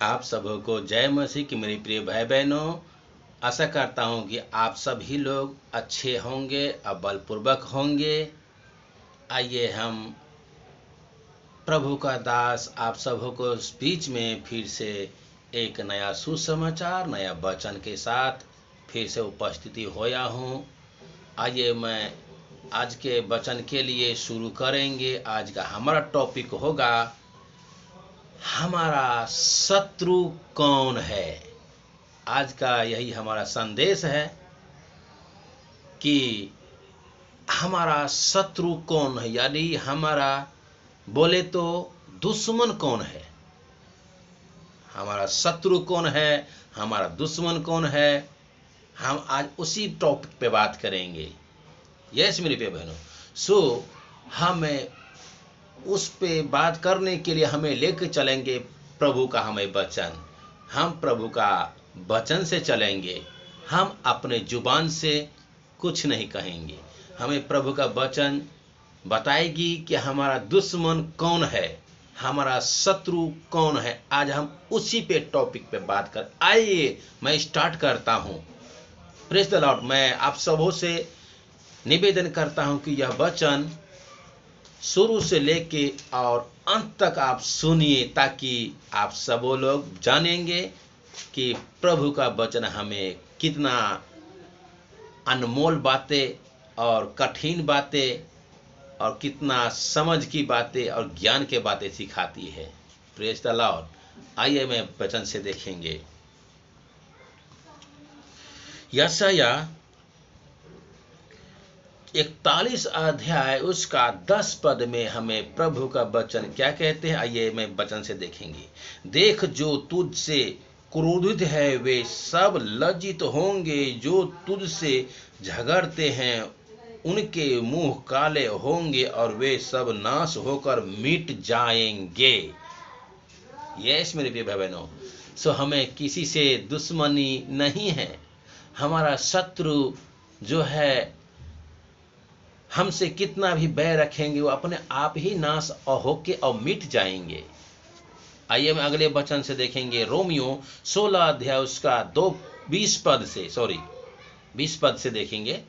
आप सबों को जय मसीह की मेरे प्रिय भाई बहनों। आशा करता हूं कि आप सभी लोग अच्छे होंगे और बलपूर्वक होंगे। आइए हम प्रभु का दास आप सबों को इस बीच में फिर से एक नया सुसमाचार नया वचन के साथ फिर से उपस्थिति होया हूँ। आइए मैं आज के वचन के लिए शुरू करेंगे। आज का हमारा टॉपिक होगा हमारा शत्रु कौन है। आज का यही हमारा संदेश है कि हमारा शत्रु कौन है, यानी हमारा बोले तो दुश्मन कौन है। हमारा शत्रु कौन है, हमारा दुश्मन कौन है, हम आज उसी टॉपिक पे बात करेंगे। यस मेरे प्रिय बहनों, सो हमें उस पे बात करने के लिए हमें लेकर चलेंगे प्रभु का हमें वचन। हम प्रभु का वचन से चलेंगे, हम अपने जुबान से कुछ नहीं कहेंगे। हमें प्रभु का वचन बताएगी कि हमारा दुश्मन कौन है, हमारा शत्रु कौन है। आज हम उसी पे टॉपिक पे बात कर। आइए मैं स्टार्ट करता हूँ। Praise the Lord. मैं आप सबों से निवेदन करता हूँ कि यह वचन शुरू से लेके और अंत तक आप सुनिए, ताकि आप सब लोग जानेंगे कि प्रभु का वचन हमें कितना अनमोल बातें और कठिन बातें और कितना समझ की बातें और ज्ञान के बातें सिखाती है। Praise the Lord. आइए मैं वचन से देखेंगे। यशाया 41 अध्याय उसका 10 पद में हमें प्रभु का वचन क्या कहते हैं। आइए मैं वचन से देखेंगे। देख, जो तुझसे क्रोधित है वे सब लज्जित होंगे, जो तुझसे झगड़ते हैं उनके मुंह काले होंगे और वे सब नाश होकर मिट जाएंगे। यस मेरे प्रिय भाई बहनों, सो हमें किसी से दुश्मनी नहीं है। हमारा शत्रु जो है हमसे कितना भी बैर रखेंगे वो अपने आप ही नाश होके और मिट जाएंगे। आइए हम अगले वचन से देखेंगे। रोमियो 16 अध्याय उसका 20 पद से देखेंगे।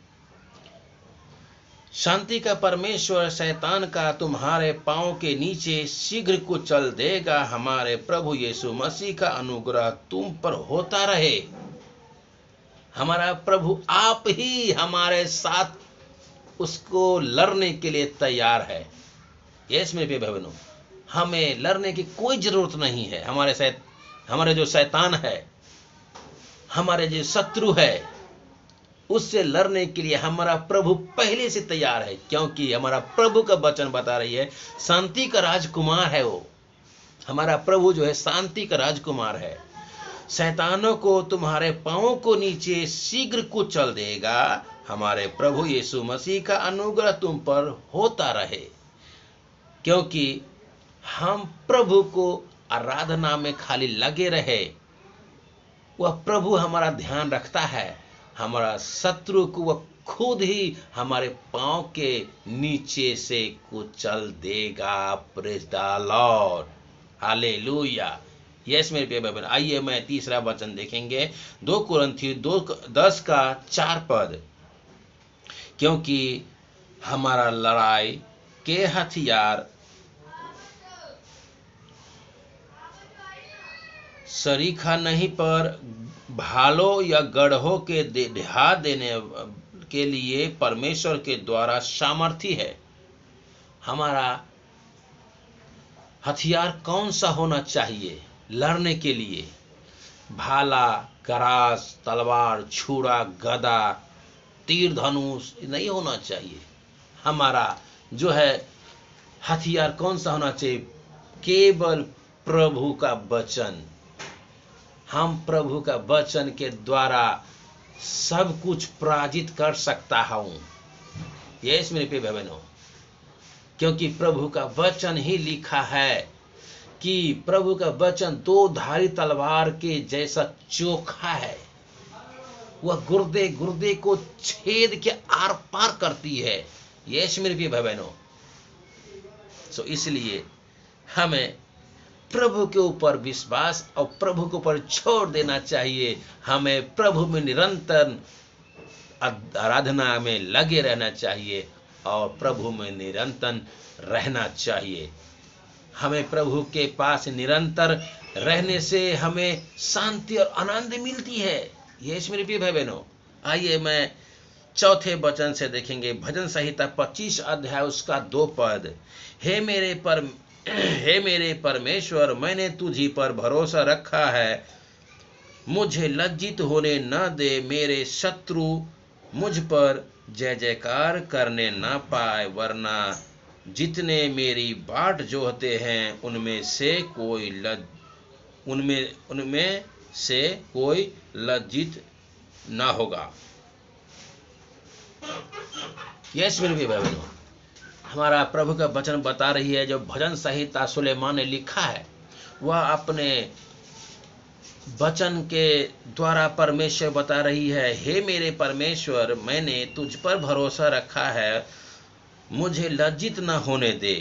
शांति का परमेश्वर शैतान का तुम्हारे पांव के नीचे शीघ्र कुचल देगा। हमारे प्रभु यीशु मसीह का अनुग्रह तुम पर होता रहे। हमारा प्रभु आप ही हमारे साथ उसको लड़ने के लिए तैयार है। यस मेरे प्रिय बहनों, हमें लड़ने की कोई जरूरत नहीं है। हमारे जो शैतान है, हमारे जो शत्रु है, उससे लड़ने के लिए हमारा प्रभु पहले से तैयार है, क्योंकि हमारा प्रभु का वचन बता रही है शांति का राजकुमार है वो। हमारा प्रभु जो है शांति का राजकुमार है। शैतानों को तुम्हारे पांवों को नीचे शीघ्र कुचल देगा। हमारे प्रभु यीशु मसीह का अनुग्रह तुम पर होता रहे। क्योंकि हम प्रभु को आराधना में खाली लगे रहे, वह प्रभु हमारा ध्यान रखता है। हमारा शत्रु को वह खुद ही हमारे पांव के नीचे से कुचल देगा। Praise the Lord, hallelujah. Yes मेरे प्रिय बहन, आइए मैं तीसरा वचन देखेंगे। 2 कुरिन्थियों 2:10 का 4 पद। क्योंकि हमारा लड़ाई के हथियार सरीखा नहीं, पर भालों या गढ़ों के ढा देने के लिए परमेश्वर के द्वारा सामर्थी है। हमारा हथियार कौन सा होना चाहिए लड़ने के लिए? भाला, गरास, तलवार, छुरा, गदा, तीर, धनुष नहीं होना चाहिए। हमारा जो है हथियार कौन सा होना चाहिए? केवल प्रभु का वचन। हम प्रभु का वचन के द्वारा सब कुछ पराजित कर सकता हूं। यस मेरे प्रिय बहनों, क्योंकि प्रभु का वचन ही लिखा है कि प्रभु का वचन 2 धारी तलवार के जैसा चोखा है। वह गुर्दे गुर्दे को छेद के आर पार करती है। यस मेरे प्रिय बहनों, सो इसलिए हमें प्रभु के ऊपर विश्वास और प्रभु के ऊपर छोड़ देना चाहिए। हमें प्रभु में निरंतर आराधना में लगे रहना चाहिए और प्रभु में निरंतर रहना चाहिए। हमें प्रभु के पास निरंतर रहने से हमें शांति और आनंद मिलती है। ये मेरे प्रिय भाई बहनों, आइए मैं चौथे वचन से देखेंगे। भजन संहिता 25 अध्याय उसका 2 पद। हे मेरे परमेश्वर, मैंने तुझी पर भरोसा रखा है, मुझे लज्जित होने न दे। मेरे शत्रु मुझ पर जय जयकार करने न पाए, वरना जितने मेरी बाट जोहते हैं उनमें से कोई लज्जित न होगा। यस मेरे भाई बहनों, हमारा प्रभु का वचन बता रही है, जो भजन संहिता सुलेमान ने लिखा है, वह अपने वचन के द्वारा परमेश्वर बता रही है, हे मेरे परमेश्वर, मैंने तुझ पर भरोसा रखा है, मुझे लज्जित न होने दे।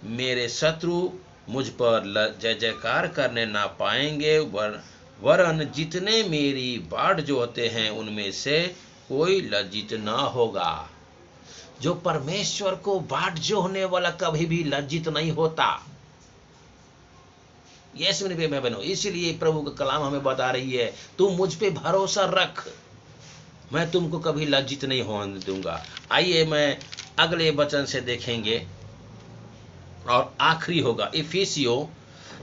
मेरे शत्रु मुझ पर जय जयकार करने ना पाएंगे, वरन जितने मेरी बाट जोहते हैं उनमें से कोई लज्जित ना होगा। जो परमेश्वर को बाट जोहने वाला कभी भी लज्जित नहीं होता। यस मेरे भाई बहनों, इसलिए प्रभु का कलाम हमें बता रही है, तुम मुझ पे भरोसा रख, मैं तुमको कभी लज्जित नहीं होने दूंगा। आइए मैं अगले वचन से देखेंगे और आखिरी होगा इफिसियों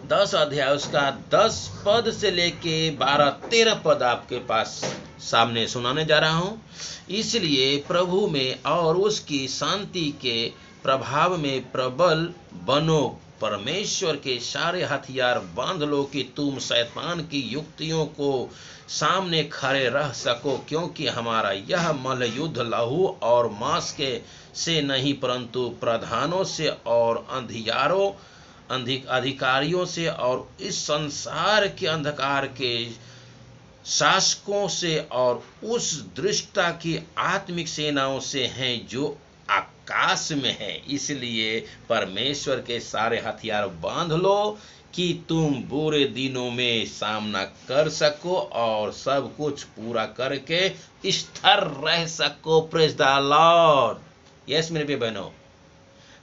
10 अध्याय उसका 10 पद से लेके 12-13 पद आपके पास सामने सुनाने जा रहा हूं। इसलिए प्रभु में और उसकी शांति के प्रभाव में प्रबल बनो, परमेश्वर के सारे हथियार बांध लो कि तुम शैतान की युक्तियों को सामने खड़े रह सको, क्योंकि हमारा यह मल्ल युद्ध लहू और मांस के से नहीं, परंतु प्रधानों से और अधिकारियों से और इस संसार के अंधकार के शासकों से और उस दृष्टता की आत्मिक सेनाओं से हैं जो आकाश में है। इसलिए परमेश्वर के सारे हथियार बांध लो कि तुम बुरे दिनों में सामना कर सको और सब कुछ पूरा करके स्थिर रह सको। Praise the Lord. यस मेरे बहनों,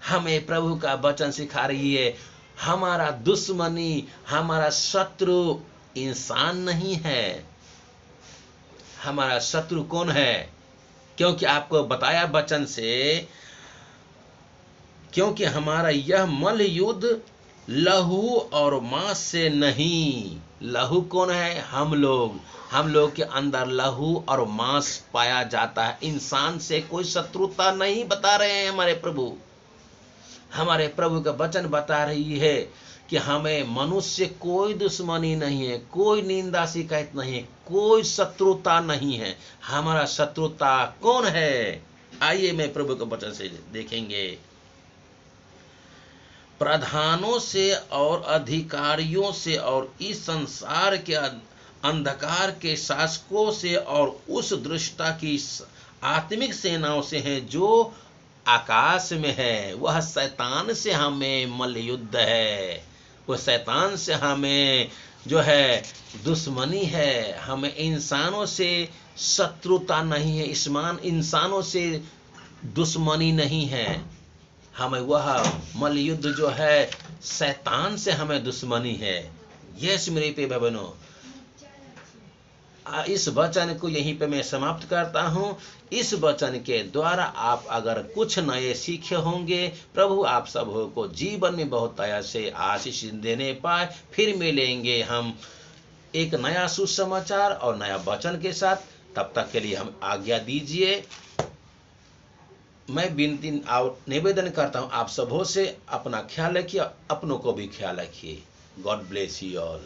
हमें प्रभु का वचन सिखा रही है, हमारा दुश्मनी, हमारा शत्रु इंसान नहीं है। हमारा शत्रु कौन है? क्योंकि आपको बताया वचन से, क्योंकि हमारा यह मल्ल युद्ध लहू और मांस से नहीं। लहू कौन है? हम लोग के अंदर लहू और मांस पाया जाता है। इंसान से कोई शत्रुता नहीं बता रहे हैं हमारे प्रभु। हमारे प्रभु का वचन बता रही है कि हमें मनुष्य कोई दुश्मनी नहीं है, कोई निंदा शिकायत नहीं है, कोई शत्रुता नहीं है। हमारा शत्रुता कौन है? आइए मैं प्रभु के वचन से देखेंगे। प्रधानों से और अधिकारियों से और इस संसार के अंधकार के शासकों से और उस दृष्टता की आत्मिक सेनाओं से हैं जो आकाश में है। वह शैतान से हमें मल्ल युद्ध है, वह शैतान से हमें जो है दुश्मनी है। हमें इंसानों से शत्रुता नहीं है, इंसानों से दुश्मनी नहीं है। हमें वह मल्ल युद्ध जो है शैतान से हमें दुश्मनी है। यस मेरे प्रिय बहनों, इस वचन को यहीं पे मैं समाप्त करता हूं। इस वचन के द्वारा आप अगर कुछ नए सीखे होंगे, प्रभु आप सब को जीवन में बहुत दया से आशीष देने पाए। फिर मिलेंगे हम एक नया सुसमाचार और नया वचन के साथ। तब तक के लिए हम आज्ञा दीजिए। मैं विनती और निवेदन करता हूं आप सबों से, अपना ख्याल रखिए, अपनों को भी ख्याल रखिए। God bless you all.